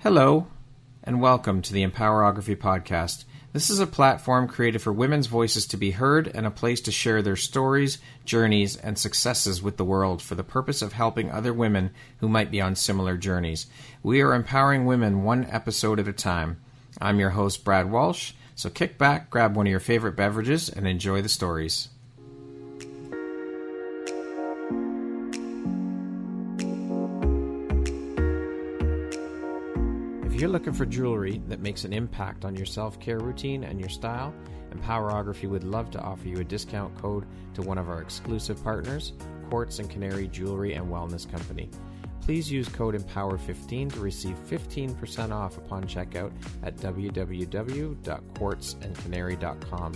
Hello, and welcome to the Empowerography Podcast. This is a platform created for women's voices to be heard and a place to share their stories, journeys, and successes with the world for the purpose of helping other women who might be on similar journeys. We are empowering women one episode at a time. I'm your host, Brad Walsh, so kick back, grab one of your favorite beverages, and enjoy the stories. If you're looking for jewelry that makes an impact on your self-care routine and your style, Empowerography would love to offer you a discount code to one of our exclusive partners, Quartz and Canary Jewelry and Wellness Company. Please use code EMPOWER15 to receive 15% off upon checkout at www.quartzandcanary.com.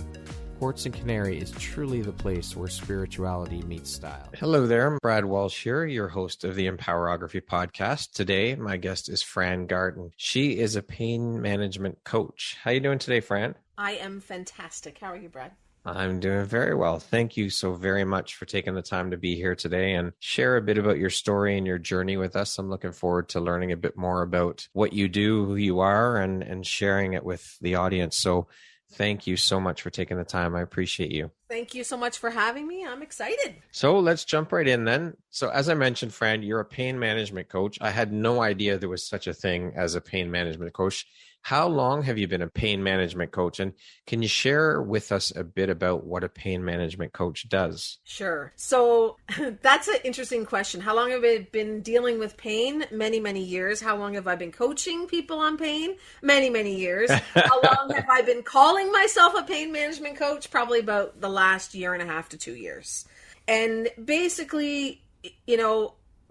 Quartz and Canary is truly the place where spirituality meets style. Hello there, I'm Brad Walsh here, your host of the Empowerography Podcast. Today, my guest is Fran Garton. She is a pain management coach. How are you doing today, Fran? I am fantastic. How are you, Brad? I'm doing very well. Thank you so very much for taking the time to be here today and share a bit about your story and your journey with us. I'm looking forward to learning a bit more about what you do, who you are, and sharing it with the audience. So thank you so much for taking the time. I appreciate you. Thank you so much for having me. I'm excited. So let's jump right in then. So as I mentioned, Fran, you're a pain management coach. I had no idea there was such a thing as a pain management coach. How long have you been a pain management coach? And can you share with us a bit about what a pain management coach does? Sure. So that's an interesting question. How long have I been dealing with pain? Many, many years. How long have I been coaching people on pain? Many, many years. How long have I been calling myself a pain management coach? Probably about the last year and a half to 2 years. And basically,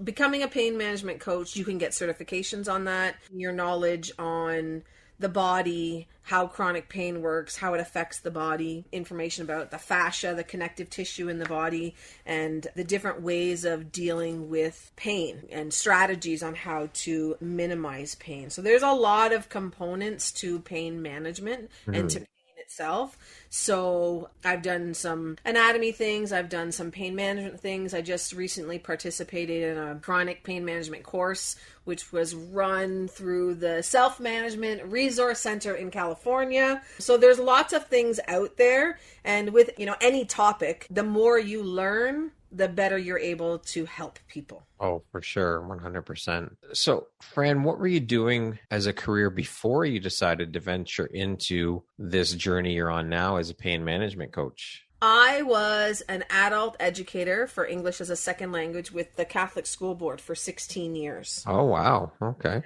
becoming a pain management coach, you can get certifications on that. Your knowledge on the body, how chronic pain works, how it affects the body, information about the fascia, the connective tissue in the body, and the different ways of dealing with pain and strategies on how to minimize pain. So there's a lot of components to pain management and to pain itself. So I've done some anatomy things. I've done some pain management things. I just recently participated in a chronic pain management course, which was run through the Self-Management Resource Center in California. So there's lots of things out there. And with, any topic, the more you learn, the better you're able to help people. Oh, for sure. 100%. So, Fran, what were you doing as a career before you decided to venture into this journey you're on now as a pain management coach? I was an adult educator for English as a second language with the Catholic School Board for 16 years. Oh, wow. Okay.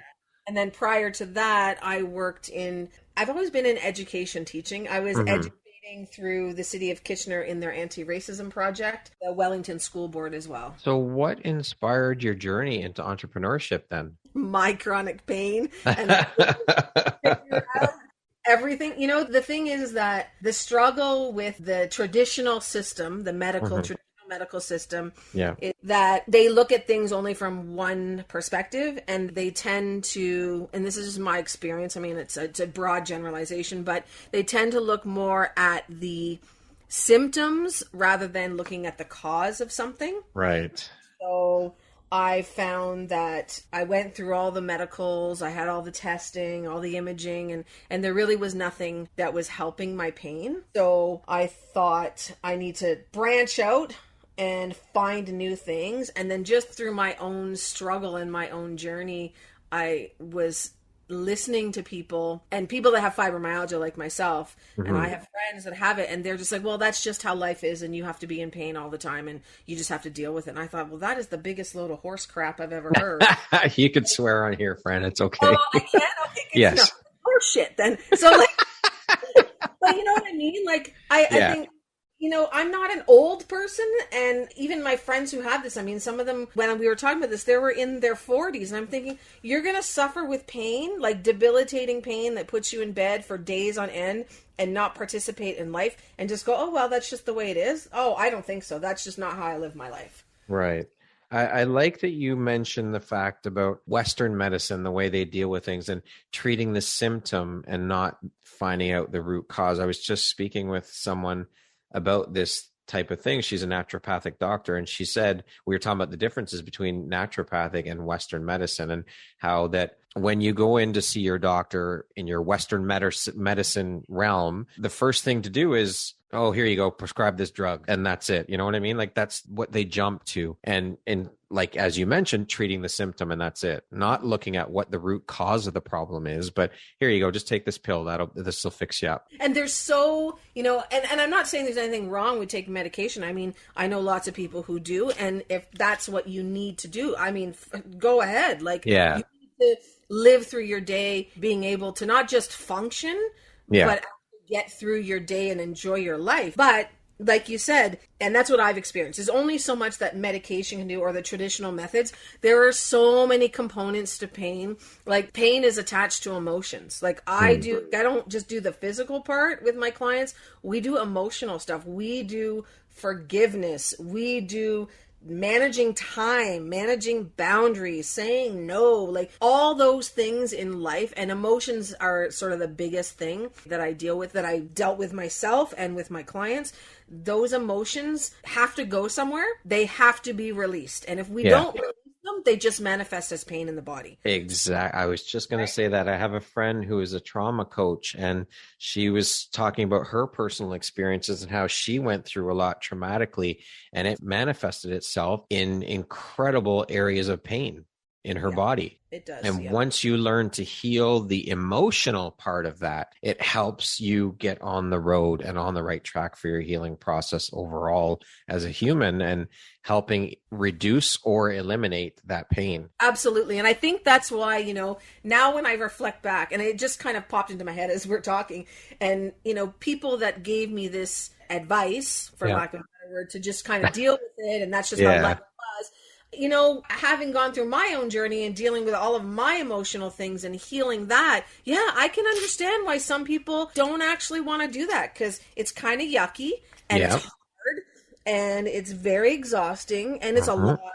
And then prior to that, I've always been in education teaching. I was educating through the city of Kitchener in their anti-racism project, the Wellington School Board as well. So what inspired your journey into entrepreneurship then? My chronic pain and everything. The thing is that the struggle with the traditional system, the traditional medical system, is that they look at things only from one perspective, and they tend to, and this is just my experience, I mean, it's a broad generalization, but they tend to look more at the symptoms rather than looking at the cause of something. Right. So I found that I went through all the medicals, I had all the testing, all the imaging, and there really was nothing that was helping my pain. So I thought I need to branch out and find new things. And then just through my own struggle and my own journey, I was listening to people that have fibromyalgia like myself. And I have friends that have it, and they're just like, well, that's just how life is, and you have to be in pain all the time, and you just have to deal with it. And I thought, well, that is the biggest load of horse crap I've ever heard. You could swear on here, Fran. It's okay. Oh, I can? Okay. Yes. Horse shit then. So but you know what I mean? Like, I think, I'm not an old person, and even my friends who have this, I mean, some of them, when we were talking about this, they were in their 40s, and I'm thinking, you're going to suffer with pain, like debilitating pain that puts you in bed for days on end and not participate in life and just go, oh, well, that's just the way it is. Oh, I don't think so. That's just not how I live my life. Right. I like that you mentioned the fact about Western medicine, the way they deal with things and treating the symptom and not finding out the root cause. I was just speaking with someone about this type of thing. She's a naturopathic doctor. And she said, we were talking about the differences between naturopathic and Western medicine, and how that when you go in to see your doctor in your Western medicine realm, the first thing to do is, oh, here you go, prescribe this drug. And that's it. You know what I mean? Like, that's what they jump to. And like, as you mentioned, treating the symptom, and that's it. Not looking at what the root cause of the problem is, but here you go, just take this pill. This will fix you up. And there's so, and I'm not saying there's anything wrong with taking medication. I mean, I know lots of people who do. And if that's what you need to do, I mean, go ahead. Like, yeah. You need to live through your day being able to not just function, but get through your day and enjoy your life. But like you said, and that's what I've experienced, there's only so much that medication can do, or the traditional methods. There are so many components to pain. Like, pain is attached to emotions. Like, I don't just do the physical part with my clients. We do emotional stuff. We do forgiveness. We do managing time, managing boundaries, saying no, like all those things in life. And emotions are sort of the biggest thing that I deal with, that I dealt with myself and with my clients. Those emotions have to go somewhere. They have to be released. And if we don't release them, they just manifest as pain in the body. Exactly. I was just going to say that. I have a friend who is a trauma coach, and she was talking about her personal experiences and how she went through a lot traumatically, and it manifested itself in incredible areas of pain in her body. It does. And once you learn to heal the emotional part of that, it helps you get on the road and on the right track for your healing process overall as a human, and helping reduce or eliminate that pain. Absolutely. And I think that's why, now when I reflect back, and it just kind of popped into my head as we're talking, and, people that gave me this advice, for lack of a better word, to just kind of deal with it, and that's just how life was. Having gone through my own journey and dealing with all of my emotional things and healing that, I can understand why some people don't actually want to do that, because it's kind of yucky, and it's hard, and it's very exhausting, and it's a lot of work.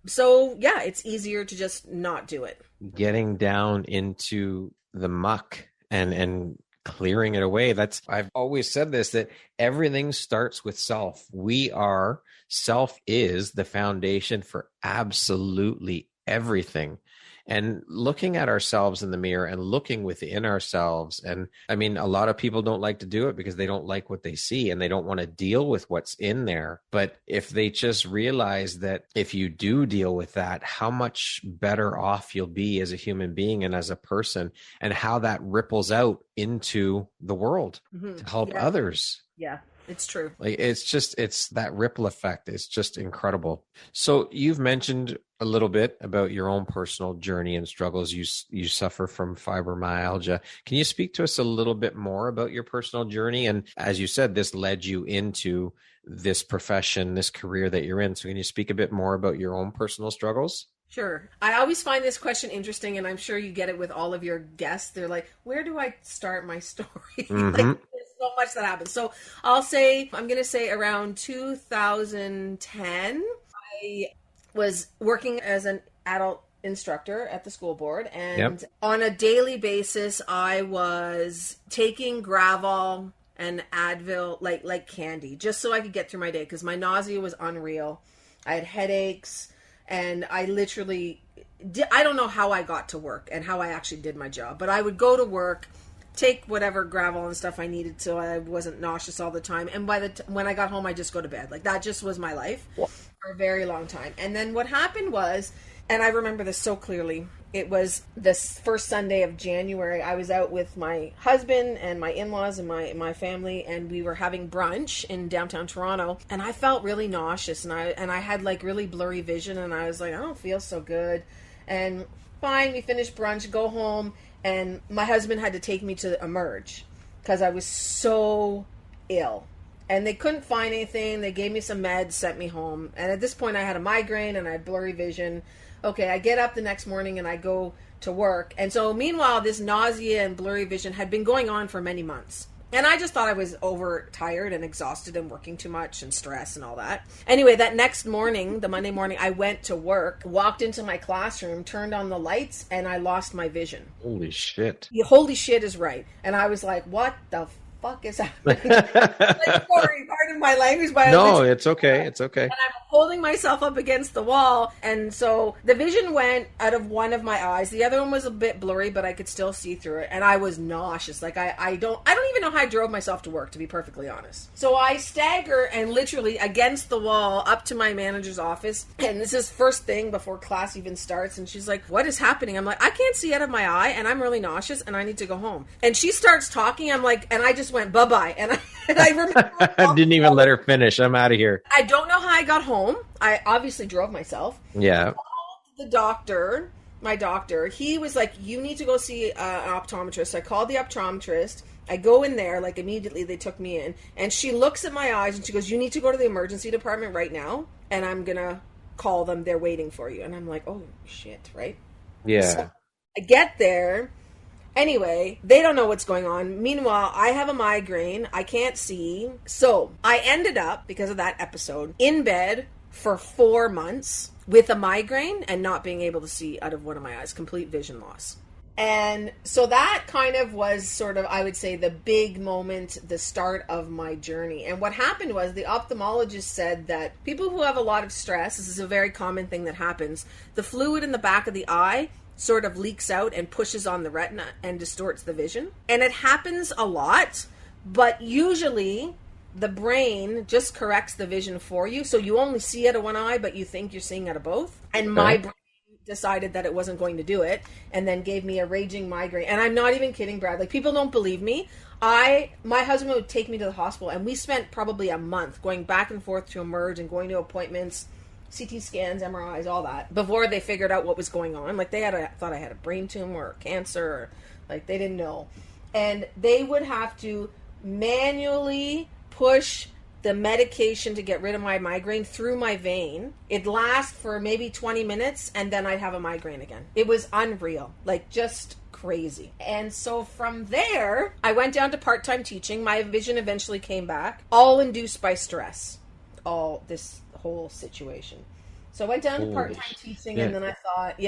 So it's easier to just not do it. Getting down into the muck and clearing it away. I've always said this, that everything starts with self. Self is the foundation for absolutely everything. And looking at ourselves in the mirror and looking within ourselves. And I mean, a lot of people don't like to do it because they don't like what they see and they don't want to deal with what's in there. But if they just realize that if you do deal with that, how much better off you'll be as a human being and as a person, and how that ripples out into the world to help others. Yeah. It's true. Like, it's that ripple effect. It's just incredible. So you've mentioned a little bit about your own personal journey and struggles. You suffer from fibromyalgia. Can you speak to us a little bit more about your personal journey? And as you said, this led you into this profession, this career that you're in. So can you speak a bit more about your own personal struggles? Sure. I always find this question interesting, and I'm sure you get it with all of your guests. They're like, where do I start my story? There's so much that happens. So I'm going to say around 2010, I was working as an adult instructor at the school board, and on a daily basis, I was taking Gravol and Advil like candy, just so I could get through my day, because my nausea was unreal. I had headaches. And I don't know how I got to work and how I actually did my job, but I would go to work, take whatever Gravol and stuff I needed so I wasn't nauseous all the time. And when I got home, I just go to bed. Like, that just was my life for a very long time. And then what happened was, and I remember this so clearly, it was this first Sunday of January. I was out with my husband and my in-laws and my family, and we were having brunch in downtown Toronto, and I felt really nauseous, and I had like really blurry vision, and I was like, I don't feel so good. And fine, we finished brunch, go home, and my husband had to take me to Emerge because I was so ill. And they couldn't find anything. They gave me some meds, sent me home. And at this point, I had a migraine and I had blurry vision. Okay, I get up the next morning and I go to work. And so meanwhile, this nausea and blurry vision had been going on for many months. And I just thought I was overtired and exhausted and working too much and stress and all that. Anyway, that next morning, the Monday morning, I went to work, walked into my classroom, turned on the lights, and I lost my vision. Holy shit. Holy shit is right. And I was like, what the fuck is happening? Like, sorry, pardon my language, but no, it's okay. It's okay. And I'm holding myself up against the wall. And so the vision went out of one of my eyes. The other one was a bit blurry, but I could still see through it. And I was nauseous. Like I don't even know how I drove myself to work, to be perfectly honest. So I stagger and literally against the wall up to my manager's office. And this is first thing before class even starts. And she's like, what is happening? I'm like, I can't see out of my eye and I'm really nauseous and I need to go home. And she starts talking. I'm like, and I just went, bye-bye. And I remember I didn't even let her finish. I'm out of here. I don't know how I got home. I obviously drove myself. Yeah. I called the doctor, my doctor. He was like, you need to go see an optometrist. I called the optometrist. I go in there, like immediately they took me in. And she looks at my eyes and she goes, you need to go to the emergency department right now. And I'm going to call them. They're waiting for you. And I'm like, oh, shit, right? Yeah. So I get there. Anyway, they don't know what's going on. Meanwhile, I have a migraine. I can't see. So I ended up, because of that episode, in bed for 4 months with a migraine and not being able to see out of one of my eyes. Complete vision loss. And so that kind of was sort of, I would say, the big moment, the start of my journey. And what happened was the ophthalmologist said that people who have a lot of stress, this is a very common thing that happens, the fluid in the back of the eye sort of leaks out and pushes on the retina and distorts the vision. And it happens a lot, but usually the brain just corrects the vision for you. So you only see out of one eye, but you think you're seeing out of both. And my brain decided that it wasn't going to do it and then gave me a raging migraine. And I'm not even kidding, Brad. Like, people don't believe me. My husband would take me to the hospital and we spent probably a month going back and forth to emerge and going to appointments, CT scans, MRIs, all that, before they figured out what was going on. Like, they thought I had a brain tumor or cancer, or like, they didn't know. And they would have to manually push the medication to get rid of my migraine through my vein. It'd last for maybe 20 minutes and then I'd have a migraine again. It was unreal, like just crazy. And so from there, I went down to part-time teaching. My vision eventually came back, all induced by stress, all this whole situation. So I went down to part-time teaching, and then I thought,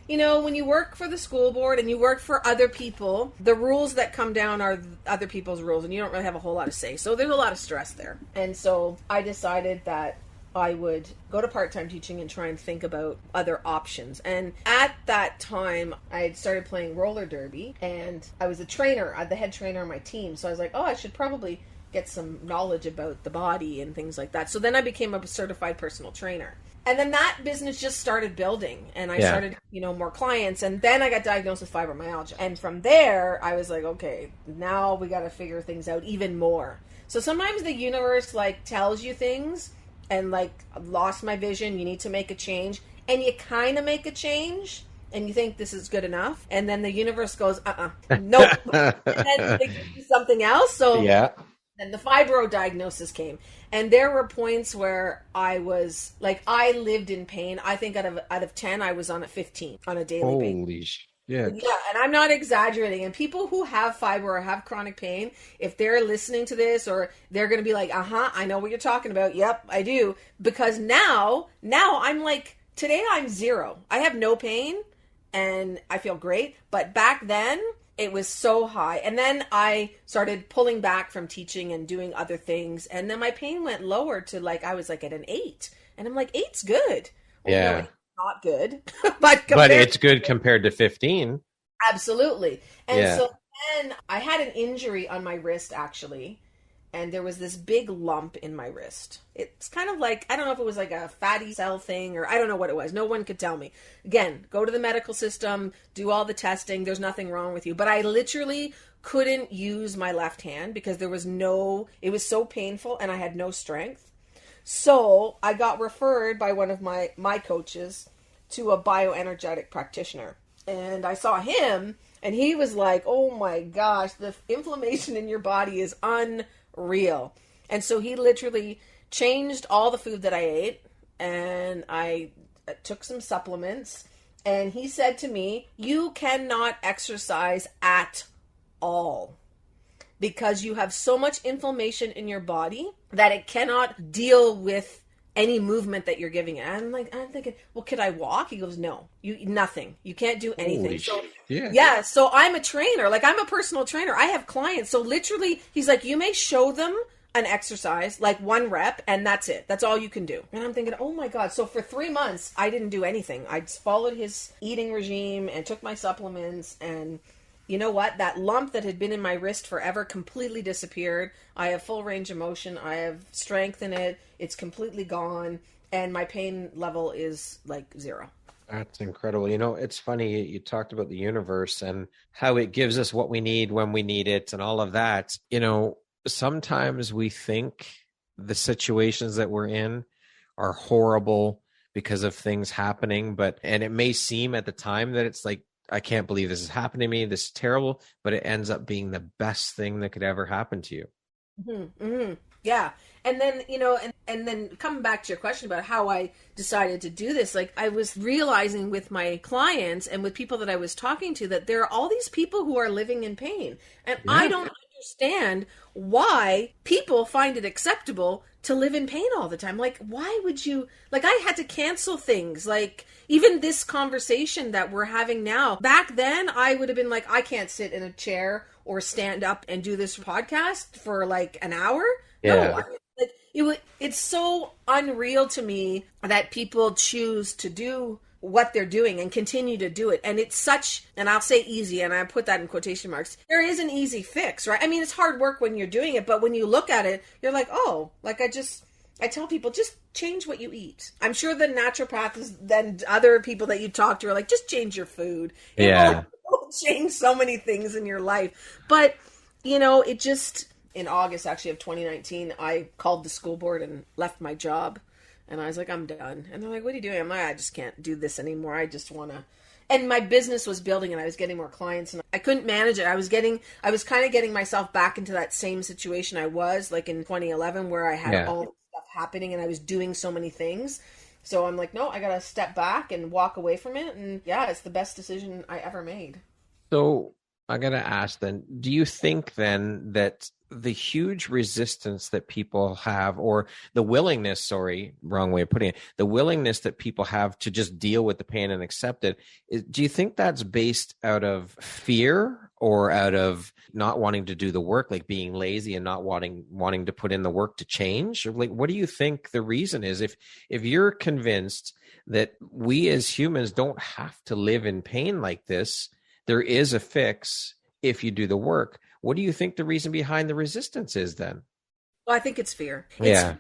you know, when you work for the school board and you work for other people, the rules that come down are other people's rules, and you don't really have a whole lot of say. So there's a lot of stress there. And so I decided that I would go to part-time teaching and try and think about other options. And at that time, I had started playing roller derby, and I was a trainer, the head trainer on my team. So I was like, I should probably get some knowledge about the body and things like that. So then I became a certified personal trainer. And then that business just started building, and I started, more clients. And then I got diagnosed with fibromyalgia. And from there, I was like, okay, now we got to figure things out even more. So sometimes the universe tells you things, and I've lost my vision, you need to make a change, and you kind of make a change, and you think this is good enough, and then the universe goes, nope, and then they give you something else. So then the fibro diagnosis came, and there were points where I was I lived in pain. I think out of 10, I was on a 15 on a daily basis. Holy shit. Yeah, and I'm not exaggerating. And people who have fibro or have chronic pain, if they're listening to this, or they're going to be like, I know what you're talking about. Yep, I do. Because now I'm today I'm zero. I have no pain and I feel great. But back then, it was so high. And then I started pulling back from teaching and doing other things. And then my pain went lower to I was at an 8. And I'm like, 8's good. Well, yeah. No, not good. but it's good compared to 15. Absolutely. And so then I had an injury on my wrist, actually. And there was this big lump in my wrist. It's kind of I don't know if it was a fatty cell thing, or I don't know what it was. No one could tell me. Again, go to the medical system, do all the testing. There's nothing wrong with you. But I literally couldn't use my left hand because it was so painful and I had no strength. So I got referred by one of my coaches to a bioenergetic practitioner. And I saw him, and he was like, oh my gosh, the inflammation in your body is unreal. And so he literally changed all the food that I ate, and I took some supplements, and he said to me, you cannot exercise at all because you have so much inflammation in your body that it cannot deal with any movement that you're giving it. I'm thinking, well, could I walk? He goes, no, nothing. You can't do anything. Yeah. So I'm a trainer. Like, I'm a personal trainer. I have clients. So literally, he's like, you may show them an exercise, like 1 rep, and that's it. That's all you can do. And I'm thinking, oh my God. So for 3 months, I didn't do anything. I just followed his eating regime and took my supplements, and you know what? That lump that had been in my wrist forever completely disappeared. I have full range of motion. I have strength in it. It's completely gone. And my pain level is like 0. That's incredible. You know, it's funny. You talked about the universe and how it gives us what we need when we need it and all of that. You know, sometimes we think the situations that we're in are horrible because of things happening, and it may seem at the time that it's like, I can't believe this is happening to me. This is terrible, but it ends up being the best thing that could ever happen to you. Mm-hmm, mm-hmm. Yeah. And then, you know, and then coming back to your question about how I decided to do this, like, I was realizing with my clients and with people that I was talking to that there are all these people who are living in pain. And I don't understand why people find it acceptable to live in pain all the time. Like, why would you, like, I had to cancel things. Like, even this conversation that we're having now, back then I would have been like, I can't sit in a chair or stand up and do this podcast for like an hour. Yeah. No, it's so unreal to me that people choose to do what they're doing and continue to do it. And it's such, and I'll say easy, and I put that in quotation marks, there is an easy fix, right? I mean, it's hard work when you're doing it, but when you look at it, you're like, oh, like I tell people, just change what you eat. I'm sure the naturopaths, then other people that you talk to are like, just change your food. It will change so many things in your life. But, you know, it just, in August actually of 2019, I called the school board and left my job. And I was like, I'm done. And they're like, what are you doing? I'm like, I just can't do this anymore. I just want to. And my business was building and I was getting more clients and I couldn't manage it. I was kind of getting myself back into that same situation I was like in 2011 where I had all this stuff happening and I was doing so many things. So I'm like, no, I got to step back and walk away from it. And yeah, it's the best decision I ever made. So I got to ask then, do you think then that the huge resistance that people have, or the willingness, wrong way of putting it, the willingness that people have to just deal with the pain and accept it, do you think that's based out of fear or out of not wanting to do the work, like being lazy and not wanting to put in the work to change? Or like, what do you think the reason is? If you're convinced that we as humans don't have to live in pain like this, there is a fix if you do the work. What do you think the reason behind the resistance is then? Well, I think it's fear. Yeah,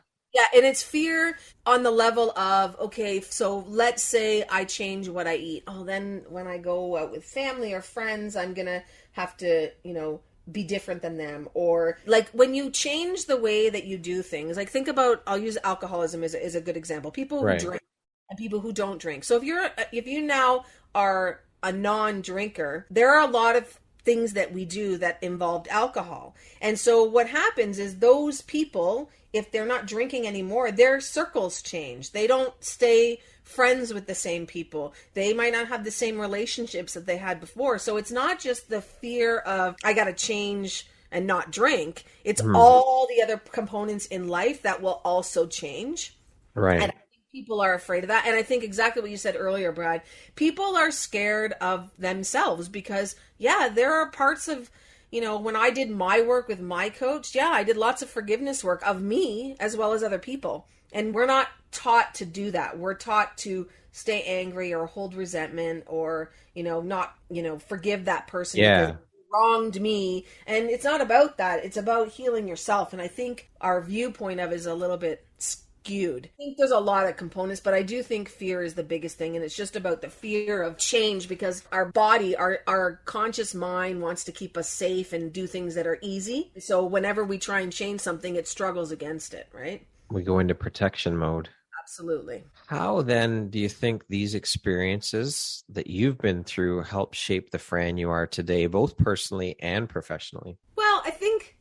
and it's fear on the level of, okay, so let's say I change what I eat. Oh, then when I go out with family or friends, I'm going to have to, you know, be different than them. Or like when you change the way that you do things, like think about, I'll use alcoholism as a good example. People who drink and people who don't drink. So if you now are a non-drinker, there are a lot of things that we do that involved alcohol. And so what happens is those people, if they're not drinking anymore, their circles change. They don't stay friends with the same people. They might not have the same relationships that they had before. So it's not just the fear of, I got to change and not drink. It's all the other components in life that will also change. Right. And people are afraid of that. And I think exactly what you said earlier, Brad, people are scared of themselves because, there are parts of, you know, when I did my work with my coach, I did lots of forgiveness work of me as well as other people. And we're not taught to do that. We're taught to stay angry or hold resentment or, you know, not, you know, forgive that person because they wronged me. And it's not about that. It's about healing yourself. And I think our viewpoint of it is a little bit skewed. I think there's a lot of components, but I do think fear is the biggest thing. And it's just about the fear of change because our body, our conscious mind wants to keep us safe and do things that are easy. So whenever we try and change something, it struggles against it, right? We go into protection mode. Absolutely. How then do you think these experiences that you've been through help shape the Fran you are today, both personally and professionally? Well, I think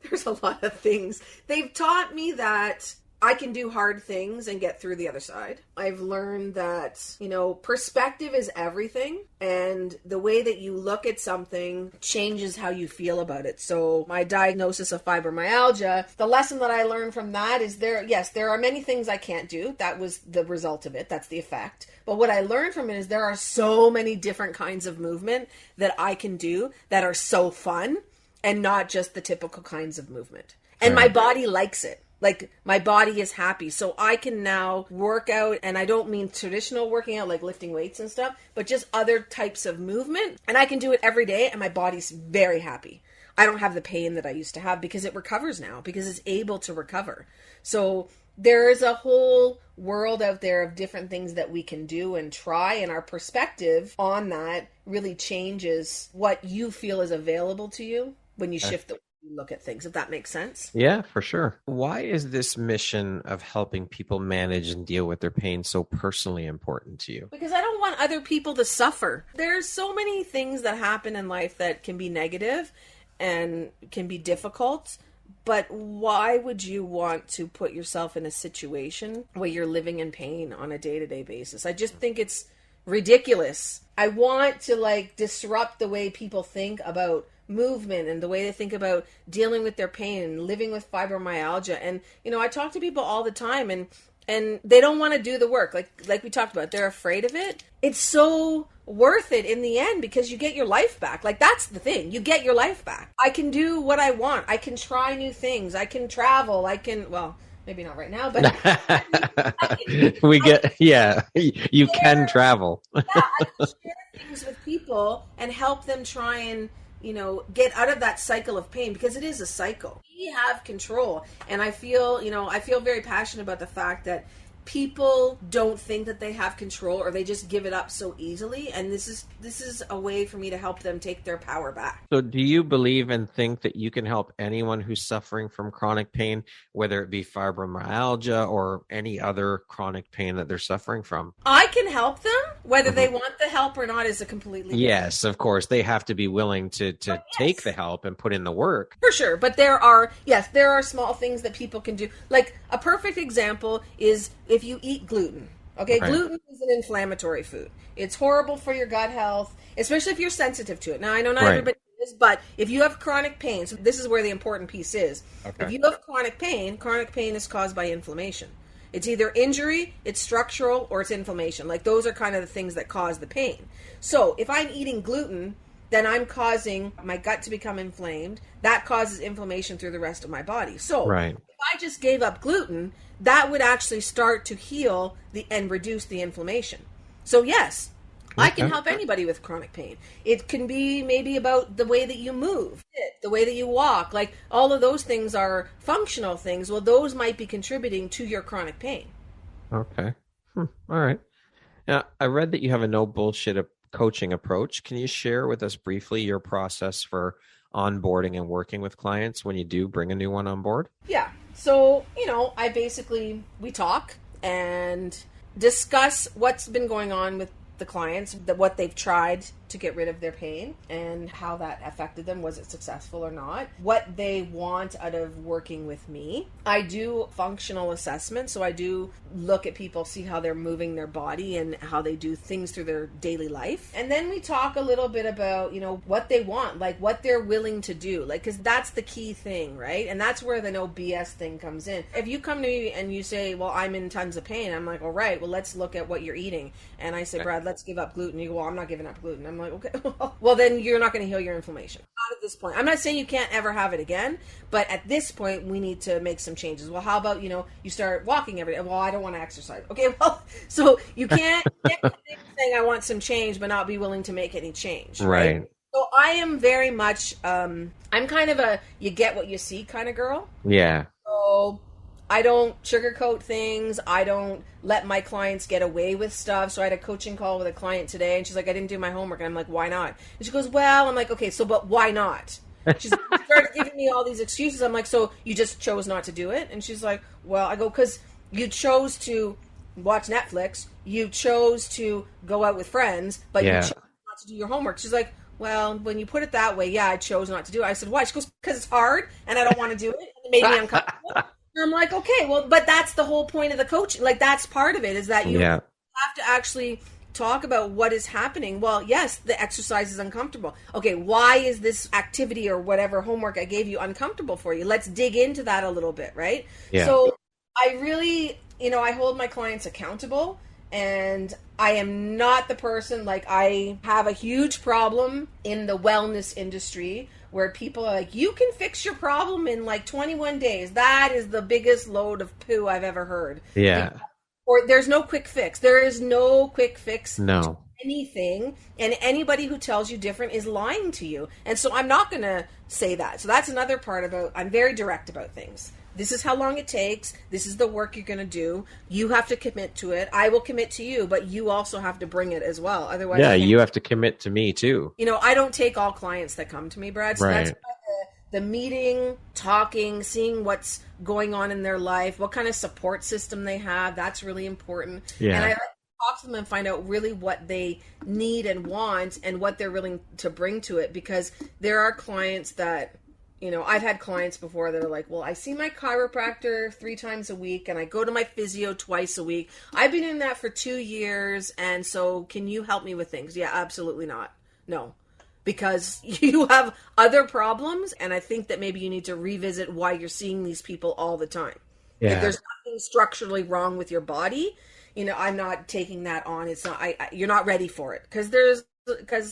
there's a lot of things. They've taught me that I can do hard things and get through the other side. I've learned that, perspective is everything, and the way that you look at something changes how you feel about it. So my diagnosis of fibromyalgia, the lesson that I learned from that is there are many things I can't do. That was the result of it. That's the effect. But what I learned from it is there are so many different kinds of movement that I can do that are so fun and not just the typical kinds of movement. And my body likes it. Like, my body is happy. So I can now work out, and I don't mean traditional working out like lifting weights and stuff, but just other types of movement. And I can do it every day, and my body's very happy. I don't have the pain that I used to have because it recovers now, because it's able to recover. So there is a whole world out there of different things that we can do and try, and our perspective on that really changes what you feel is available to you when you shift the way you look at things, if that makes sense. Yeah, for sure. Why is this mission of helping people manage and deal with their pain so personally important to you? Because I don't want other people to suffer. There's so many things that happen in life that can be negative and can be difficult. But why would you want to put yourself in a situation where you're living in pain on a day-to-day basis? I just think it's ridiculous. I want to disrupt the way people think about movement and the way they think about dealing with their pain and living with fibromyalgia. And, I talk to people all the time and they don't want to do the work. Like we talked about, they're afraid of it. It's so worth it in the end because you get your life back. That's the thing. You get your life back. I can do what I want. I can try new things. I can travel. Maybe not right now, but you can travel. I can share things with people and help them try and, get out of that cycle of pain, because it is a cycle. We have control. And I feel very passionate about the fact that people don't think that they have control, or they just give it up so easily. And this is a way for me to help them take their power back. So do you believe and think that you can help anyone who's suffering from chronic pain, whether it be fibromyalgia or any other chronic pain that they're suffering from? I can help them. Whether they want the help or not is a completely different. Yes, of course. They have to be willing to take the help and put in the work. For sure. But there are small things that people can do. Like, a perfect example is if you eat gluten. Okay, right. Gluten is an inflammatory food. It's horrible for your gut health, especially if you're sensitive to it. Now, I know not everybody is, but if you have chronic pain, so this is where the important piece is. Okay. If you have chronic pain is caused by inflammation. It's either injury, it's structural, or it's inflammation. Those are kind of the things that cause the pain. So if I'm eating gluten, then I'm causing my gut to become inflamed. That causes inflammation through the rest of my body. So if I just gave up gluten, that would actually start to heal and reduce the inflammation. So yes, I can help anybody with chronic pain. It can be maybe about the way that you move, the way that you walk. All of those things are functional things. Well, those might be contributing to your chronic pain. Okay. All right. Now, I read that you have a no bullshit coaching approach. Can you share with us briefly your process for onboarding and working with clients when you do bring a new one on board? Yeah. So, we talk and discuss what's been going on with the clients, what they've tried to get rid of their pain and how that affected them. Was it successful or not? What they want out of working with me. I do functional assessments, so I do look at people, see how they're moving their body and how they do things through their daily life. And then we talk a little bit about, what they want, what they're willing to do, because that's the key thing, right? And that's where the no BS thing comes in. If you come to me and you say, well, I'm in tons of pain, I'm like, all right, well, let's look at what you're eating. And I say, Brad, let's give up gluten. You go, well, I'm not giving up gluten. I'm like, okay, well, then you're not going to heal your inflammation. Not at this point. I'm not saying you can't ever have it again, but at this point, we need to make some changes. Well, how about, you start walking every day? Well, I don't want to exercise. Okay, well, so you can't saying I want some change, but not be willing to make any change. Right. So I am very much, I'm kind of a you get what you see kind of girl. Yeah. So I don't sugarcoat things. I don't let my clients get away with stuff. So I had a coaching call with a client today, and she's like, I didn't do my homework. And I'm like, why not? And she goes, well, I'm like, okay, so but why not? She's like, she started giving me all these excuses. I'm like, so you just chose not to do it? And she's like, well, I go, because you chose to watch Netflix. You chose to go out with friends, but you chose not to do your homework. She's like, well, when you put it that way, yeah, I chose not to do it. I said, why? She goes, because it's hard and I don't want to do it. And it made me uncomfortable. I'm like, okay, well, but that's the whole point of the coaching. Like, that's part of it, is that you have to actually talk about what is happening. Well, yes, the exercise is uncomfortable. Okay, why is this activity or whatever homework I gave you uncomfortable for you? Let's dig into that a little bit, right? Yeah. So I really, I hold my clients accountable, and I am not the person, like, I have a huge problem in the wellness industry where people are like, you can fix your problem in like 21 days. That is the biggest load of poo I've ever heard. Yeah. Or there's no quick fix. There is no quick fix to anything. And anybody who tells you different is lying to you. And so I'm not going to say that. So that's another part about, I'm very direct about things. This is how long it takes. This is the work you're going to do. You have to commit to it. I will commit to you, but you also have to bring it as well. Otherwise, you have to commit to me too. I don't take all clients that come to me, Brad. So right. That's the meeting, talking, seeing what's going on in their life, what kind of support system they have. That's really important. Yeah. And I like to talk to them and find out really what they need and want and what they're willing to bring to it. Because there are clients that, I've had clients before that are like, well, I see my chiropractor 3 times a week and I go to my physio twice a week. I've been in that for 2 years. And so can you help me with things? Yeah, absolutely not. No, because you have other problems. And I think that maybe you need to revisit why you're seeing these people all the time. Yeah. If there's nothing structurally wrong with your body, I'm not taking that on. It's not, you're not ready for it because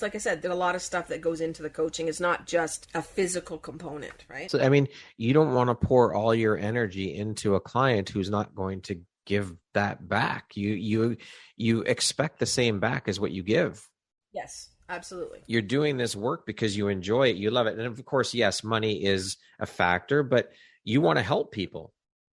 like I said, there's a lot of stuff that goes into the coaching. It's not just a physical component, right? So, I mean, you don't want to pour all your energy into a client who's not going to give that back. You expect the same back as what you give. Yes, absolutely. You're doing this work because you enjoy it. You love it. And of course, yes, money is a factor, but you want to help people.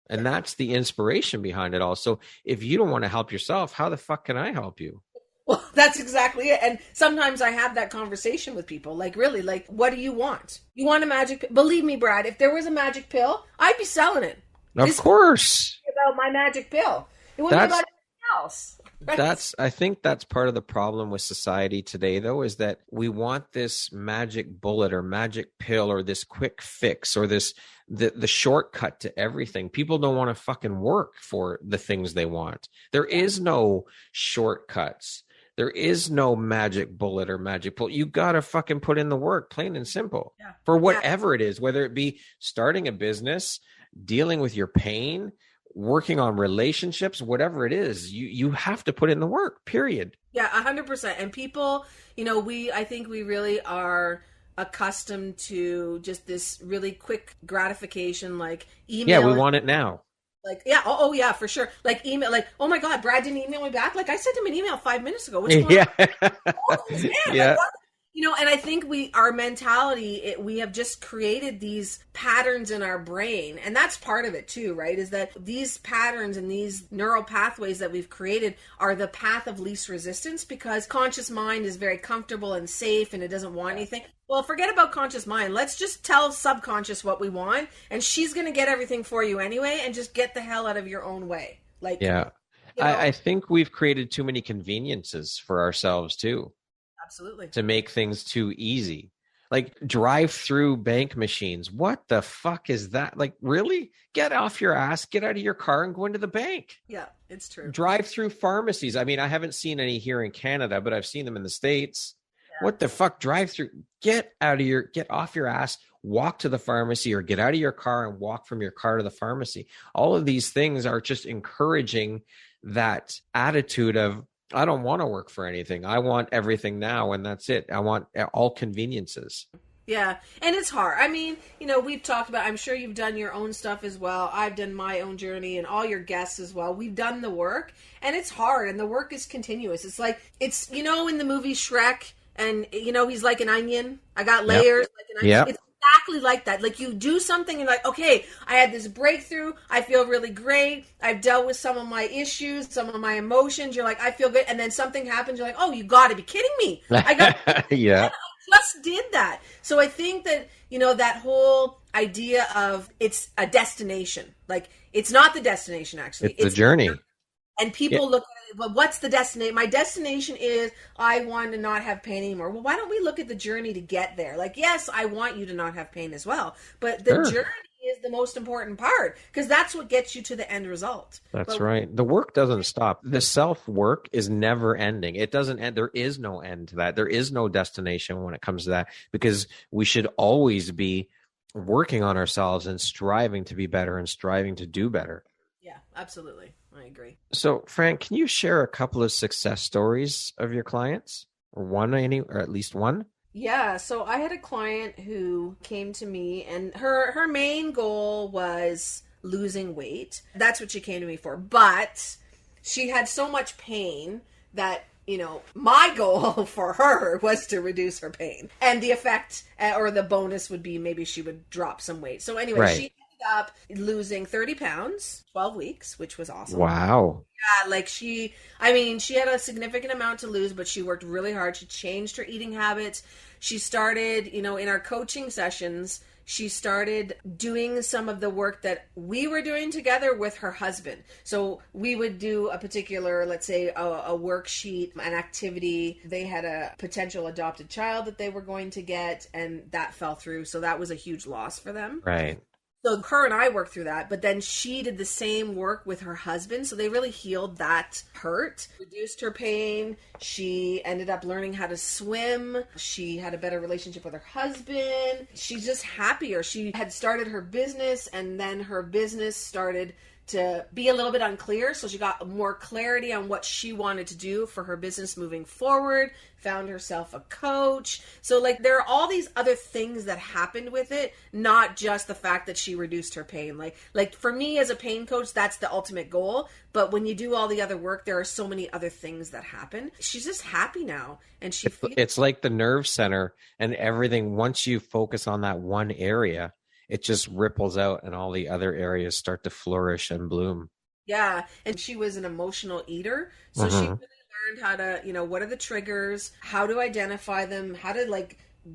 And that's the inspiration behind it all. So if you don't want to help yourself, how the fuck can I help you? Well, that's exactly it. And sometimes I have that conversation with people. Like, really, like, what do you want? You want a magic pill? Believe me, Brad, if there was a magic pill, I'd be selling it. Of course. About my magic pill. It wouldn't be about anything else. Right? I think that's part of the problem with society today, though, is that we want this magic bullet or magic pill or this quick fix or the shortcut to everything. People don't want to fucking work for the things they want. There is no shortcuts. There is no magic bullet or magic pill. You got to fucking put in the work, plain and simple, for whatever it is, whether it be starting a business, dealing with your pain, working on relationships, whatever it is, you have to put in the work, period. Yeah, 100%. And people, I think we really are accustomed to just this really quick gratification, like email. Yeah, we want it now. Like, yeah, oh yeah, for sure. Like email, like, oh my God, Brad didn't email me back. Like, I sent him an email 5 minutes ago. What's going on? Yeah. Like, and I think our mentality, we have just created these patterns in our brain. And that's part of it too, right? Is that these patterns and these neural pathways that we've created are the path of least resistance, because conscious mind is very comfortable and safe and it doesn't want anything. Well, forget about conscious mind. Let's just tell subconscious what we want, and she's going to get everything for you anyway, and just get the hell out of your own way. Like, yeah, I think we've created too many conveniences for ourselves too. Absolutely. To make things too easy. Like drive-through bank machines. What the fuck is that? Like, really? Get off your ass, get out of your car and go into the bank. Yeah, it's true. Drive-through pharmacies. I mean, I haven't seen any here in Canada, but I've seen them in the States. Yeah. What the fuck? Drive-through. Get off your ass, walk to the pharmacy, or get out of your car and walk from your car to the pharmacy. All of these things are just encouraging that attitude of, I don't want to work for anything. I want everything now, and that's it. I want all conveniences. Yeah, and it's hard. I mean, we've talked about, I'm sure you've done your own stuff as well. I've done my own journey, and all your guests as well. We've done the work, and it's hard, and the work is continuous. It's like, in the movie Shrek, and, he's like an onion. I got layers like an onion. Yep. It's exactly like that. Like, you do something and you're like, okay, I had this breakthrough. I feel really great. I've dealt with some of my issues, some of my emotions. You're like, I feel good. And then something happens. You're like, oh, you got to be kidding me. Yeah. I just did that. So I think that, that whole idea of it's a destination. Like, it's not the destination, actually. It's the journey. And people look at it, well, what's the destination? My destination is I want to not have pain anymore. Well, why don't we look at the journey to get there? Like, yes, I want you to not have pain as well. But the journey is the most important part, because that's what gets you to the end result. That's right. The work doesn't stop. The self-work is never ending. It doesn't end. There is no end to that. There is no destination when it comes to that, because we should always be working on ourselves and striving to be better and striving to do better. Yeah, absolutely. I agree. So, Fran, can you share a couple of success stories of your clients, or at least one? Yeah, so I had a client who came to me, and her main goal was losing weight. That's what she came to me for. But she had so much pain that, my goal for her was to reduce her pain. And the effect or the bonus would be maybe she would drop some weight. So anyway, Right. She ended up losing 30 pounds, 12 weeks, which was awesome. Wow. Yeah, she had a significant amount to lose, but she worked really hard. She changed her eating habits. She started, in our coaching sessions, she started doing some of the work that we were doing together with her husband. So we would do a particular, let's say, a worksheet, an activity. They had a potential adopted child that they were going to get, and that fell through. So that was a huge loss for them. Right. So her and I worked through that, but then she did the same work with her husband. So they really healed that hurt, reduced her pain. She ended up learning how to swim. She had a better relationship with her husband. She's just happier. She had started her business, and then her business started to be a little bit unclear. So she got more clarity on what she wanted to do for her business moving forward, found herself a coach. So there are all these other things that happened with it, not just the fact that she reduced her pain. Like for me as a pain coach, that's the ultimate goal. But when you do all the other work, there are so many other things that happen. She's just happy now. And it's like the nerve center and everything. Once you focus on that one area, it just ripples out and all the other areas start to flourish and bloom. Yeah. And she was an emotional eater. So she really learned how to, what are the triggers, how to identify them, how to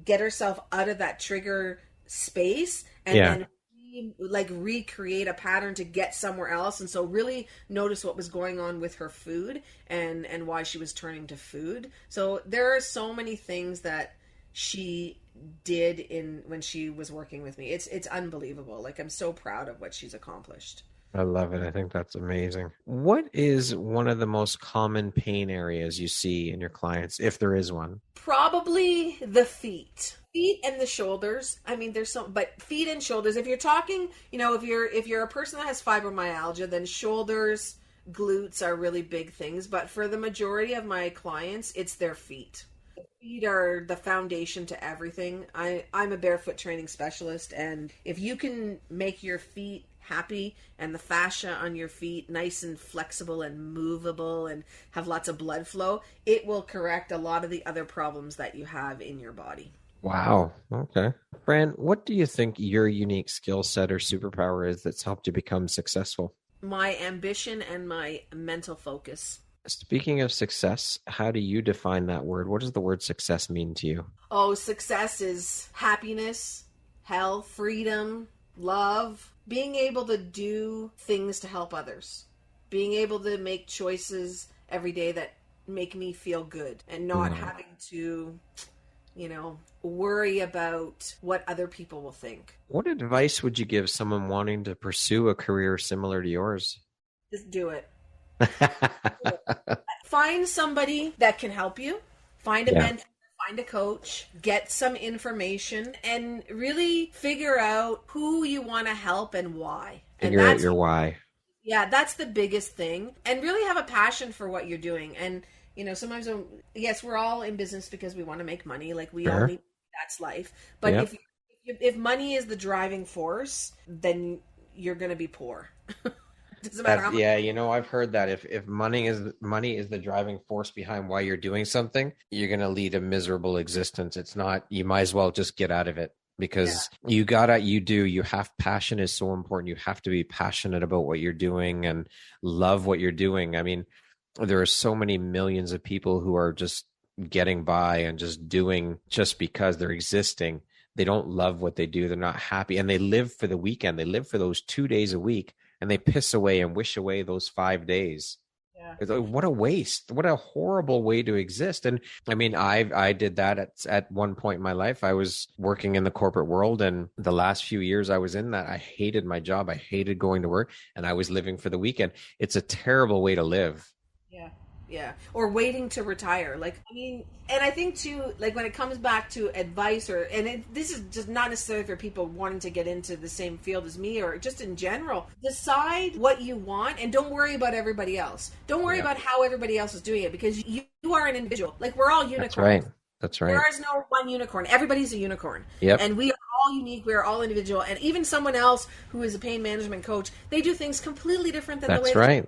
get herself out of that trigger space, and then recreate a pattern to get somewhere else. And so really notice what was going on with her food and why she was turning to food. So there are so many things that she did when she was working with me. It's unbelievable. I'm so proud of what she's accomplished. I love it. I think that's amazing. What is one of the most common pain areas you see in your clients, if there is one? Probably the feet and the shoulders. But feet and shoulders, if you're talking, if you're a person that has fibromyalgia, then shoulders, glutes are really big things. But for the majority of my clients, it's their feet. Feet are the foundation to everything. I'm a barefoot training specialist, and if you can make your feet happy and the fascia on your feet nice and flexible and movable and have lots of blood flow, it will correct a lot of the other problems that you have in your body. Wow. Okay. Fran, what do you think your unique skill set or superpower is that's helped you become successful? My ambition and my mental focus. Speaking of success, how do you define that word? What does the word success mean to you? Oh, success is happiness, health, freedom, love, being able to do things to help others, being able to make choices every day that make me feel good, and not having to, worry about what other people will think. What advice would you give someone wanting to pursue a career similar to yours? Just do it. Find somebody that can help you. Find a mentor, find a coach, get some information, and really figure out who you want to help and why. Figure out your why. Yeah, that's the biggest thing. And really have a passion for what you're doing. And, sometimes, yes, we're all in business because we want to make money. We all need, that's life. But if money is the driving force, then you're going to be poor. Doesn't matter how much. Yeah, I've heard that if money is the driving force behind why you're doing something, you're going to lead a miserable existence. It's not, you might as well just get out of it, because passion is so important. You have to be passionate about what you're doing and love what you're doing. I mean, there are so many millions of people who are just getting by and just doing just because they're existing. They don't love what they do. They're not happy, and they live for the weekend. They live for those 2 days a week. And they piss away and wish away those 5 days. Yeah. It's like, what a waste. What a horrible way to exist. And I mean, I did that at one point in my life. I was working in the corporate world, and the last few years I was in that, I hated my job. I hated going to work, and I was living for the weekend. It's a terrible way to live. Yeah. Yeah. Or waiting to retire. Like, I mean, and I think too, like when it comes back to advice this is just not necessarily for people wanting to get into the same field as me or just in general, decide what you want and don't worry about everybody else. Don't worry about how everybody else is doing it, because you are an individual. Like, we're all unicorns. That's right. There is no one unicorn. Everybody's a unicorn. Yep. And we are all unique. We are all individual. And even someone else who is a pain management coach, they do things completely different than the way. That's right.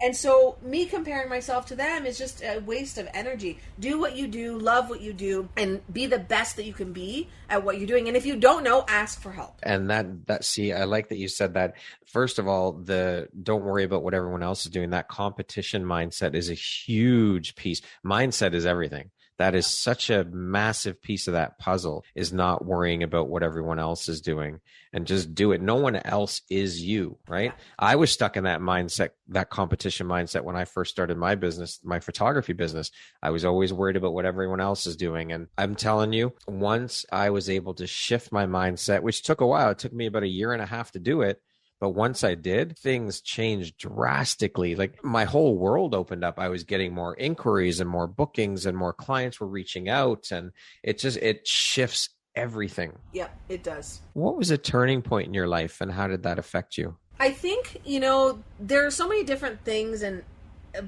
And so me comparing myself to them is just a waste of energy. Do what you do, love what you do, and be the best that you can be at what you're doing. And if you don't know, ask for help. And see, I like that you said that. First of all, don't worry about what everyone else is doing. That competition mindset is a huge piece. Mindset is everything. That is such a massive piece of that puzzle, is not worrying about what everyone else is doing and just do it. No one else is you, right? Yeah. I was stuck in that mindset, that competition mindset when I first started my business, my photography business. I was always worried about what everyone else is doing. And I'm telling you, once I was able to shift my mindset, which took a while, it took me about 1.5 years to do it. But once I did, things changed drastically. Like, my whole world opened up. I was getting more inquiries and more bookings, and more clients were reaching out, and it shifts everything. Yeah, it does. What was a turning point in your life, and how did that affect you? I think, there are so many different things,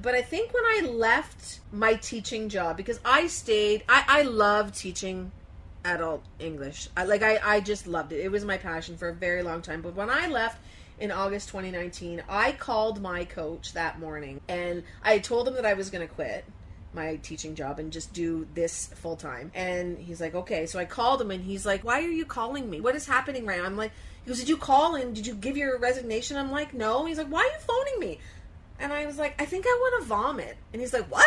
but I think when I left my teaching job, because I love teaching adult English. I just loved it. It was my passion for a very long time. But when I left in August 2019, I called my coach that morning, and I told him that I was going to quit my teaching job and just do this full time. And he's like, okay. So I called him, and he's like, why are you calling me? What is happening right now? I'm like, he goes, did you call and did you give your resignation? I'm like, no. He's like, why are you phoning me? And I was like, I think I want to vomit. And he's like, what?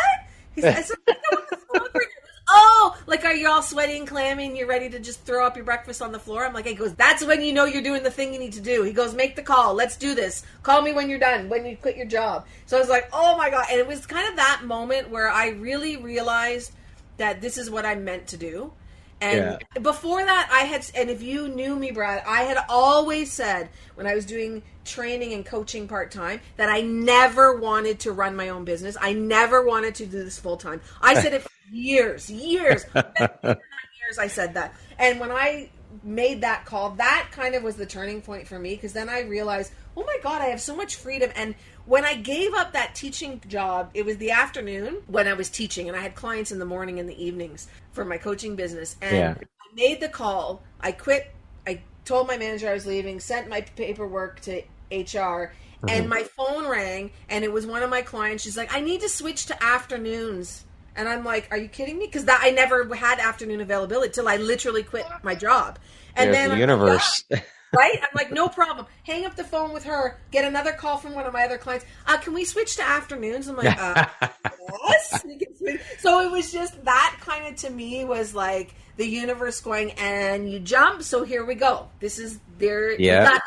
He said, I think I want to vomit right now. Oh, like, are you all sweaty and clammy and you're ready to just throw up your breakfast on the floor? I'm like, he goes, that's when you know you're doing the thing you need to do. He goes, make the call. Let's do this. Call me when you're done, when you quit your job. So I was like, oh my God. And it was kind of that moment where I really realized that this is what I'm meant to do. And before that, and if you knew me, Brad, I had always said when I was doing training and coaching part-time that I never wanted to run my own business. I never wanted to do this full-time. I said it for years. Years I said that. And when I made that call, that kind of was the turning point for me, because then I realized, oh my God, I have so much freedom. And when I gave up that teaching job, it was the afternoon when I was teaching, and I had clients in the morning and the evenings for my coaching business. And I made the call. I quit. I told my manager I was leaving, sent my paperwork to HR, and my phone rang, and it was one of my clients. She's like, I need to switch to afternoons. And I'm like, are you kidding me? Because I never had afternoon availability till I literally quit my job. And there's the universe. Right? I'm like, no problem. Hang up the phone with her, get another call from one of my other clients. Can we switch to afternoons? I'm like, yes. We can switch. So it was just that kind of, to me, was like the universe going, and you jump, so here we go. This is there. Yeah.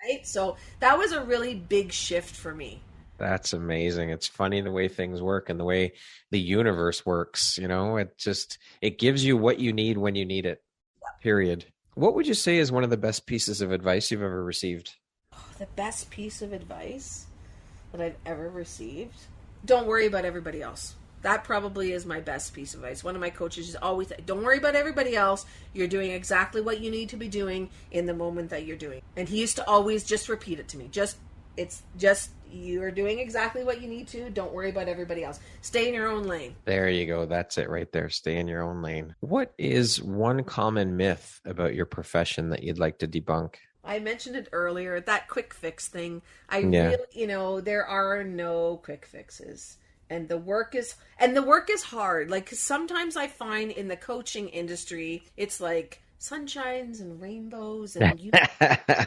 Right? So that was a really big shift for me. That's amazing. It's funny the way things work and the way the universe works. It gives you what you need when you need it. Period. What would you say is one of the best pieces of advice you've ever received? The best piece of advice that I've ever received? Don't worry about everybody else. That probably is my best piece of advice. One of my coaches is always say, don't worry about everybody else. You're doing exactly what you need to be doing in the moment that you're doing. And he used to always just repeat it to me. You're doing exactly what you need to. Don't worry about everybody else. Stay in your own lane. There you go. That's it right there. Stay in your own lane. What is one common myth about your profession that you'd like to debunk? I mentioned it earlier, that quick fix thing. Really, there are no quick fixes. And the work is hard. Like, 'cause sometimes I find in the coaching industry, it's like sunshines and rainbows and you're gonna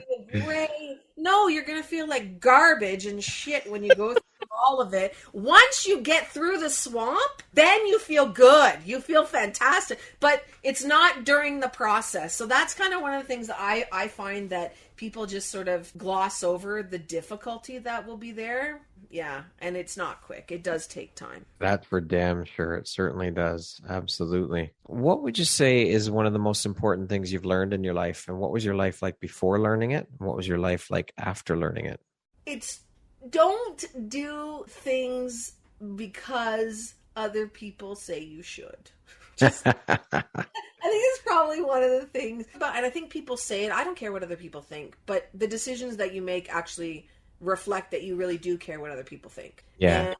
feel great. No, you're gonna feel like garbage and shit when you go through all of it. Once you get through the swamp, then you feel good. You feel fantastic. But it's not during the process. So that's kind of one of the things that I find that people just sort of gloss over, the difficulty that will be there. Yeah. And it's not quick. It does take time. That's for damn sure. It certainly does. Absolutely. What would you say is one of the most important things you've learned in your life? And what was your life like before learning it? And what was your life like after learning it? It's don't do things because other people say you should. I think it's probably one of the things. And I think people say it. I don't care what other people think. But the decisions that you make actually reflect that you really do care what other people think. Yeah. And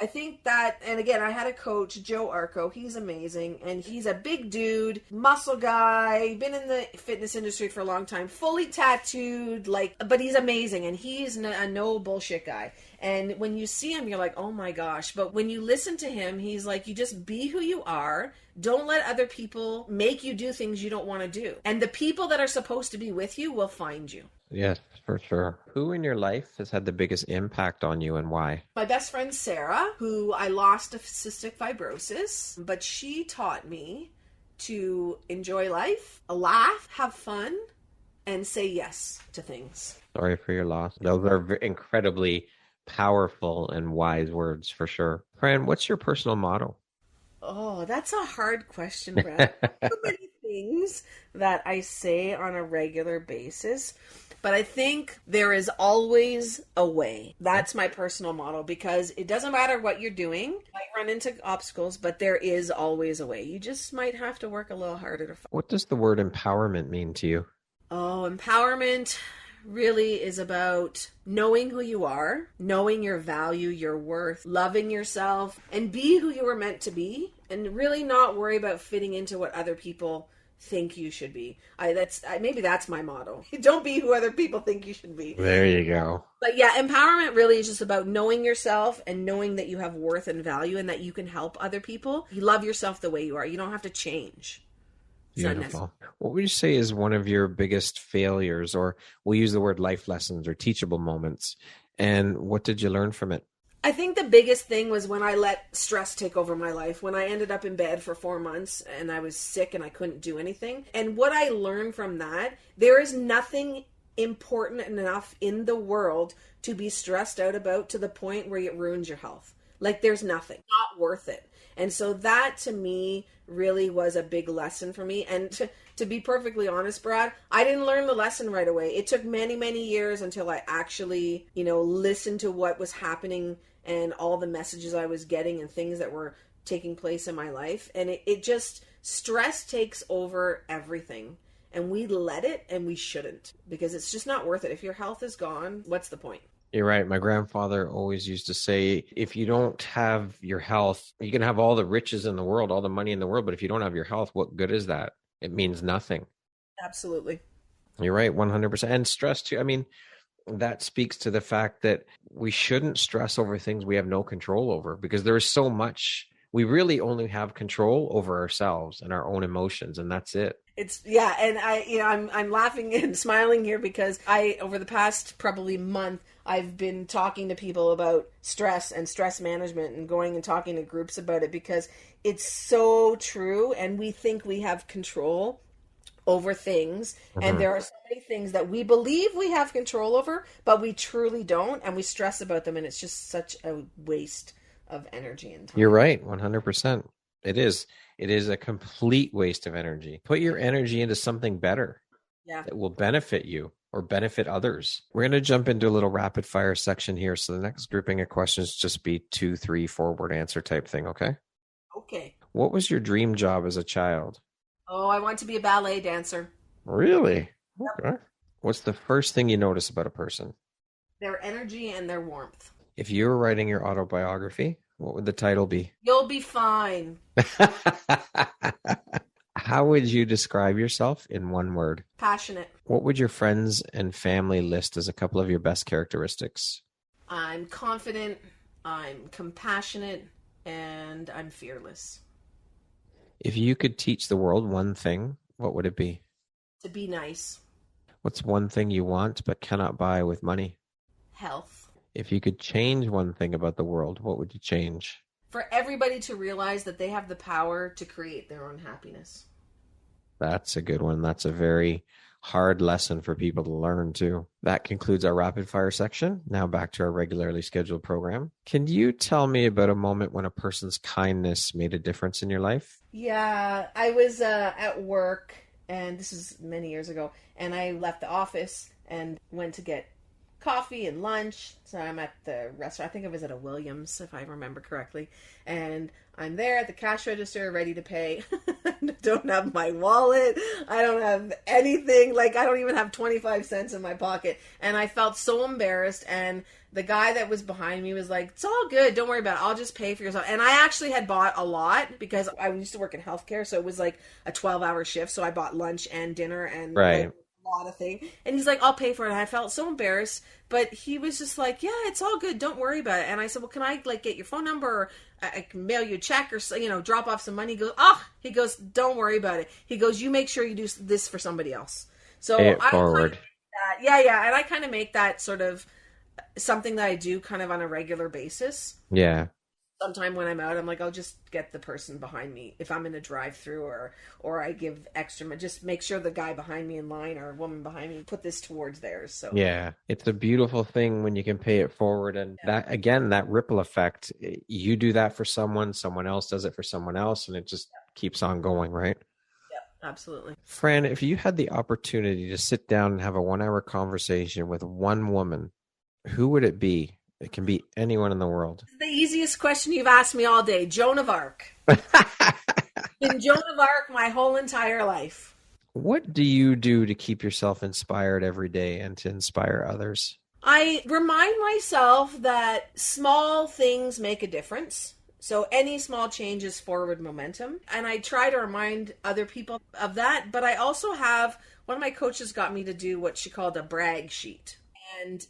I think that, and again, I had a coach, Joe Arco. He's amazing. And he's a big dude, muscle guy, been in the fitness industry for a long time, fully tattooed, but he's amazing. And he's a no bullshit guy. And when you see him, you're like, oh my gosh. But when you listen to him, he's like, you just be who you are. Don't let other people make you do things you don't want to do. And the people that are supposed to be with you will find you. Yes, for sure. Who in your life has had the biggest impact on you and why? My best friend, Sarah, who I lost to cystic fibrosis, but she taught me to enjoy life, laugh, have fun, and say yes to things. Sorry for your loss. Those are incredibly powerful and wise words for sure. Fran, what's your personal motto? Oh, that's a hard question, Brad. So many things that I say on a regular basis, but I think there is always a way. That's my personal motto, because it doesn't matter what you're doing. You might run into obstacles, but there is always a way. You just might have to work a little harder to find. What does the word empowerment mean to you? Oh, empowerment really is about knowing who you are, knowing your value, your worth, loving yourself, and be who you were meant to be, and really not worry about fitting into what other people think you should be. Maybe that's my motto. Don't be who other people think you should be. There you go. But yeah, empowerment really is just about knowing yourself and knowing that you have worth and value and that you can help other people. You love yourself the way you are. You don't have to change. Beautiful. What would you say is one of your biggest failures, or we'll use the word life lessons or teachable moments, and what did you learn from it? I think the biggest thing was when I let stress take over my life, when I ended up in bed for 4 months and I was sick and I couldn't do anything. And what I learned from that, there is nothing important enough in the world to be stressed out about to the point where it ruins your health. Like, there's nothing, not worth it. And so that to me really was a big lesson for me. And to be perfectly honest, Brad, I didn't learn the lesson right away. It took many, many years until I actually, listened to what was happening and all the messages I was getting and things that were taking place in my life. And it just, stress takes over everything. And we let it, and we shouldn't, because it's just not worth it. If your health is gone, what's the point? You're right. My grandfather always used to say, if you don't have your health, you can have all the riches in the world, all the money in the world, but if you don't have your health, what good is that? It means nothing. Absolutely. You're right, 100%. And stress too. I mean, that speaks to the fact that we shouldn't stress over things we have no control over, because there is so much. We really only have control over ourselves and our own emotions, and that's it. And I'm laughing and smiling here because over the past probably month, I've been talking to people about stress and stress management and going and talking to groups about it, because it's so true. And we think we have control over things. Mm-hmm. And there are so many things that we believe we have control over, but we truly don't. And we stress about them. And it's just such a waste of energy and time. You're right. 100%. It is. It is a complete waste of energy. Put your energy into something better that will benefit you or benefit others. We're going to jump into a little rapid fire section here. So the next grouping of questions just be 2, 3, 4-word answer type thing. Okay. Okay. What was your dream job as a child? Oh, I want to be a ballet dancer. Really? Yep. Okay. What's the first thing you notice about a person? Their energy and their warmth. If you were writing your autobiography, what would the title be? You'll be fine. How would you describe yourself in one word? Passionate. What would your friends and family list as a couple of your best characteristics? I'm confident, I'm compassionate, and I'm fearless. If you could teach the world one thing, what would it be? To be nice. What's one thing you want but cannot buy with money? Health. If you could change one thing about the world, what would you change? For everybody to realize that they have the power to create their own happiness. That's a good one. That's a very hard lesson for people to learn too. That concludes our rapid fire section. Now back to our regularly scheduled program. Can you tell me about a moment when a person's kindness made a difference in your life? Yeah, I was at work, and this is many years ago, and I left the office and went to get coffee and lunch. So I'm at the restaurant. I think it was at a Williams, if I remember correctly. And I'm there at the cash register, ready to pay. I don't have my wallet. I don't have anything. Like, I don't even have 25 cents in my pocket. And I felt so embarrassed. And the guy that was behind me was like, it's all good. Don't worry about it. I'll just pay for yourself. And I actually had bought a lot because I used to work in healthcare. So it was like a 12-hour shift. So I bought lunch and dinner and right. A lot of things. And he's like, I'll pay for it. And I felt so embarrassed, but he was just like, yeah, it's all good. Don't worry about it. And I said, well, can I like get your phone number, or I can mail you a check, or, you know, drop off some money. He goes, don't worry about it. He goes, you make sure you do this for somebody else. So pay it forward. Yeah. And I kind of make that sort of something that I do kind of on a regular basis. Yeah. Sometime when I'm out, I'm like, I'll just get the person behind me. If I'm in a drive-through or I give extra, just make sure the guy behind me in line or a woman behind me put this towards theirs. So yeah, it's a beautiful thing when you can pay it forward. And that, again, that ripple effect, you do that for someone else does it for someone else, and it just keeps on going, right? Yeah, absolutely. Fran, if you had the opportunity to sit down and have a 1-hour conversation with one woman, who would it be? It can be anyone in the world. The easiest question you've asked me all day. Joan of Arc. Been Joan of Arc my whole entire life. What do you do to keep yourself inspired every day and to inspire others? I remind myself that small things make a difference. So any small change is forward momentum. And I try to remind other people of that. But I also have, one of my coaches got me to do what she called a brag sheet. And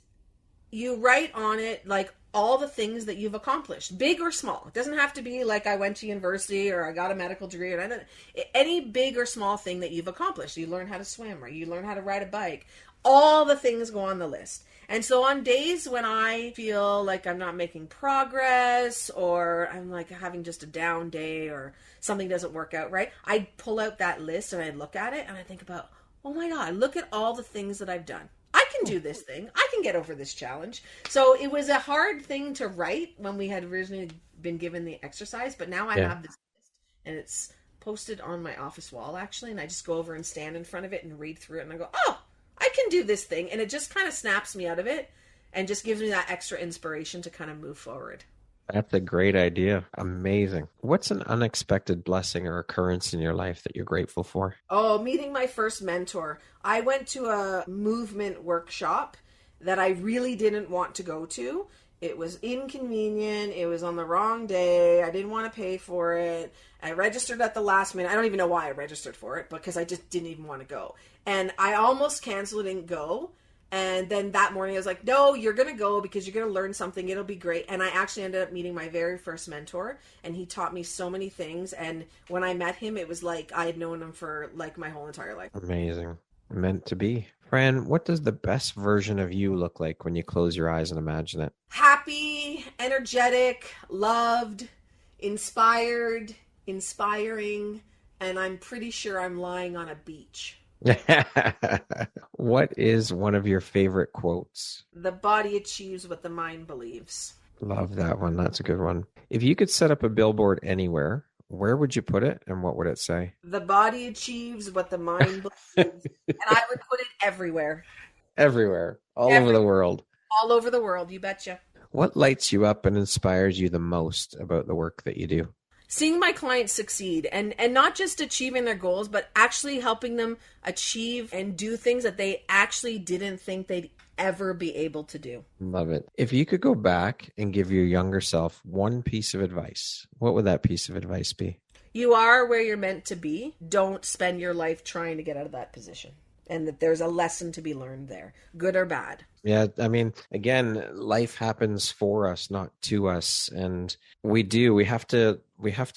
you write on it like all the things that you've accomplished, big or small. It doesn't have to be like I went to university or I got a medical degree, or any big or small thing that you've accomplished. You learn how to swim or you learn how to ride a bike. All the things go on the list. And so on days when I feel like I'm not making progress, or I'm like having just a down day, or something doesn't work out right, I pull out that list and I look at it and I think about, oh my God, look at all the things that I've done. I can do this thing. I can get over this challenge. So it was a hard thing to write when we had originally been given the exercise, but now I have this list and it's posted on my office wall actually, and I just go over and stand in front of it and read through it and I go, oh, I can do this thing. And it just kind of snaps me out of it and just gives me that extra inspiration to kind of move forward. That's a great idea. Amazing. What's an unexpected blessing or occurrence in your life that you're grateful for? Oh, meeting my first mentor. I went to a movement workshop that I really didn't want to go to. It was inconvenient. It was on the wrong day. I didn't want to pay for it. I registered at the last minute. I don't even know why I registered for it, because I just didn't even want to go. And I almost canceled and didn't go. And then that morning I was like, no, you're going to go because you're going to learn something. It'll be great. And I actually ended up meeting my very first mentor, and he taught me so many things. And when I met him, it was like I had known him for like my whole entire life. Amazing. Meant to be. Fran, what does the best version of you look like when you close your eyes and imagine it? Happy, energetic, loved, inspired, inspiring, and I'm pretty sure I'm lying on a beach. What is one of your favorite quotes? The body achieves what the mind believes. Love that one. That's a good one. If you could set up a billboard anywhere, where would you put it and what would it say? The body achieves what the mind believes. And I would put it everywhere. Everywhere. All over the world. All over the world, you betcha. What lights you up and inspires you the most about the work that you do? Seeing my clients succeed, and not just achieving their goals, but actually helping them achieve and do things that they actually didn't think they'd ever be able to do. Love it. If you could go back and give your younger self one piece of advice, what would that piece of advice be? You are where you're meant to be. Don't spend your life trying to get out of that position. And that there's a lesson to be learned there, good or bad. Yeah, I mean, again, life happens for us, not to us. And we have to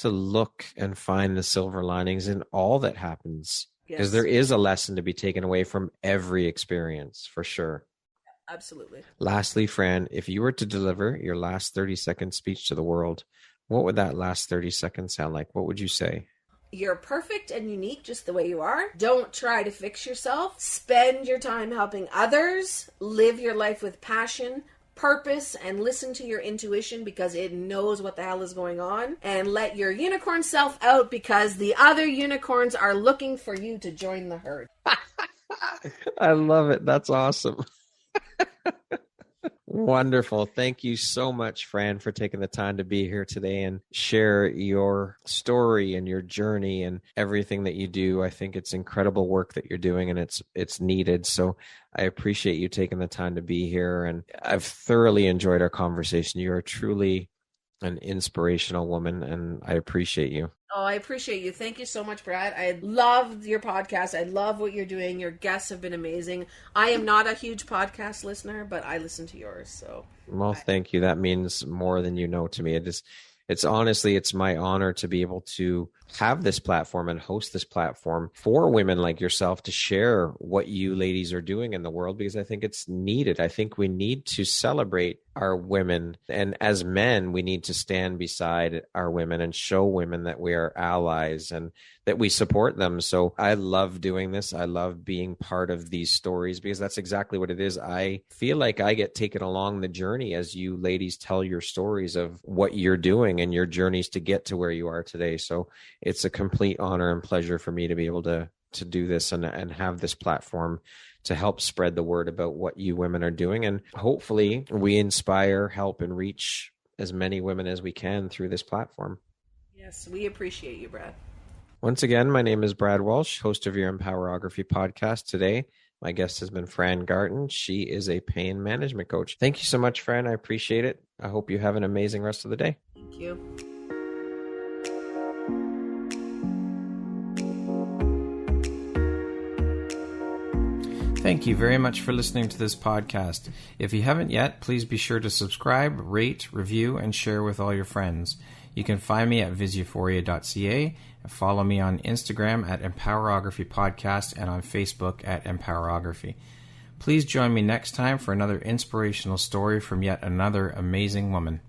look and find the silver linings in all that happens. Because there is a lesson to be taken away from every experience, for sure. Absolutely. Lastly, Fran, if you were to deliver your last 30-second speech to the world, what would that last 30 seconds sound like? What would you say? You're perfect and unique just the way you are. Don't try to fix yourself. Spend your time helping others. Live your life with passion, purpose, and listen to your intuition because it knows what the hell is going on. And let your unicorn self out because the other unicorns are looking for you to join the herd. I love it. That's awesome. Wonderful. Thank you so much, Fran, for taking the time to be here today and share your story and your journey and everything that you do. I think it's incredible work that you're doing, and it's needed. So I appreciate you taking the time to be here, and I've thoroughly enjoyed our conversation. You are truly an inspirational woman, and I appreciate you. Oh, I appreciate you. Thank you so much, Brad. I love your podcast. I love what you're doing. Your guests have been amazing. I am not a huge podcast listener, but I listen to yours. So, well, thank you. That means more than you know to me. It's honestly, it's my honor to be able to have this platform and host this platform for women like yourself to share what you ladies are doing in the world, because I think it's needed. I think we need to celebrate our women. And as men, we need to stand beside our women and show women that we are allies and that we support them. So I love doing this. I love being part of these stories because that's exactly what it is. I feel like I get taken along the journey as you ladies tell your stories of what you're doing and your journeys to get to where you are today. So it's a complete honor and pleasure for me to be able to do this and have this platform to help spread the word about what you women are doing. And hopefully we inspire, help, and reach as many women as we can through this platform. Yes, we appreciate you, Brad. Once again, my name is Brad Walsh, host of your Empowerography Podcast. Today, my guest has been Fran Garton. She is a pain management coach. Thank you so much, Fran. I appreciate it. I hope you have an amazing rest of the day. Thank you. Thank you very much for listening to this podcast. If you haven't yet, please be sure to subscribe, rate, review, and share with all your friends. You can find me at visuphoria.ca and follow me on Instagram at Empowerography Podcast and on Facebook at Empowerography. Please join me next time for another inspirational story from yet another amazing woman.